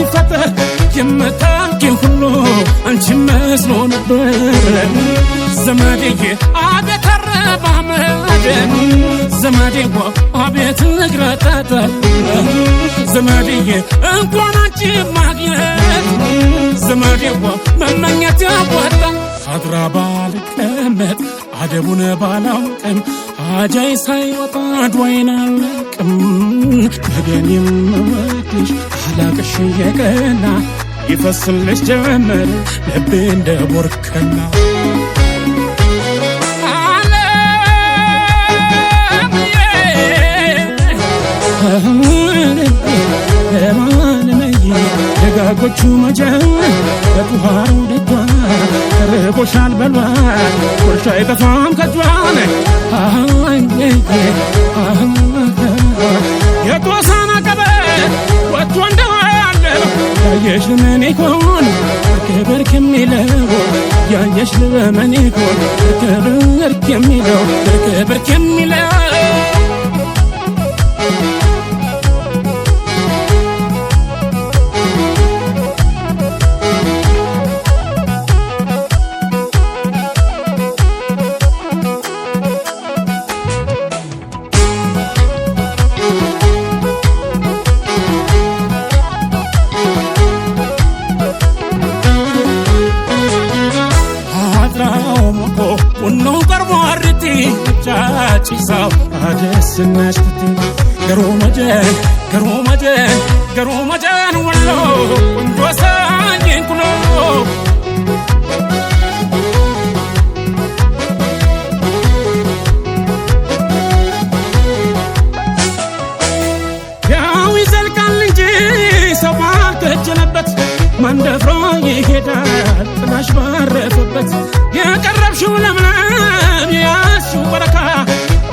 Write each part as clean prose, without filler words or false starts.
ሲፈጠር የምታውቂው ሁሉ አንቺ መስሎ ነበር ዘመዴዬ አቤት አረማመድ ዘመዴዋ አቤት ንግረጠጠ ዘመዴዬ እንኳን አንቺ ማግኘት ዘመዴዋ መመኘት ያወጣ አድራ ባልቀመጥ አደቡን ባላውቅም አጃይ ሳይወጣ ድዋይን አለቅም ነገን የምወድሽ አላቅሽ የቀና ይፈስልሽ ጀመር ልቤ እንደ ቦርከና ደጋጎቹ መጀን በጡሃሩ ደቷ ተርቦሻል በሏል ቁርሻ አይጠፋም ከጇን የጦሳና ቀበት ወጥቶ እንደዋለ ያየሽ ለምን ይሆን ክብር ከሚለው ያየሽ ለምን ይሆን ክብር ከሚለው ክብር ከሚለው ቻቺሳው አደስናሽቲ ገሮ መጀን ወሎ ወሳኝን ኩሎ ያው ይዘልቃል እንጂ ሰው ባልተጀነበት መንደፍሮ ይሄዳል ጥላሽ ባረፈበት የቀረብሽው ለምለም ያስው በረካ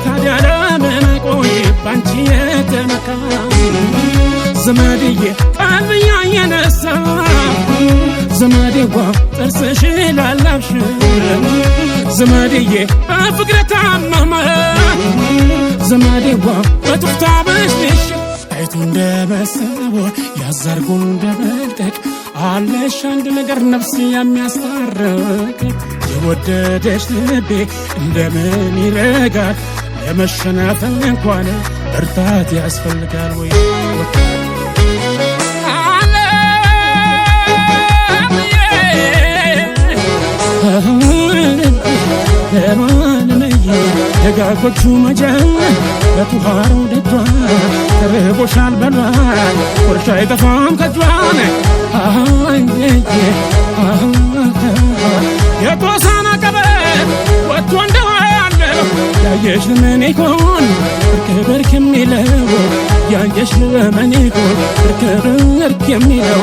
ታዲያ ለምን ቆይ ባንቺ የተመካ ዘመዴዬ ቀልብያ የነሳ ዘመዴዋ ጥርስሽ ላላብሽ ዘመዴዬ በፍቅር ታመመ ዘመዴዋ በጡፍታ በሽሽ አይቱ እንደበሰበ ያዛርጉ እንደበልጠቅ አለሽ አንድ ነገር ነፍስ የሚያስታርቅ የወደደሽ ልቤ እንደምን ይረጋል ለመሸነፍ እንኳን እርታት ያስፈልጋል ወይ ደጋጎቹ መጀን በጡሃሩ ደጇ ተርቦሻል በሏል ቁርሻ አይጠፋም ከጇን የጦሳና ቀበት ወጥቶ እንደዋለ ያየሽ ለምን ይሆን ክብር ከሚለው ያየሽ ለምን ይሆን ክብር ከሚለው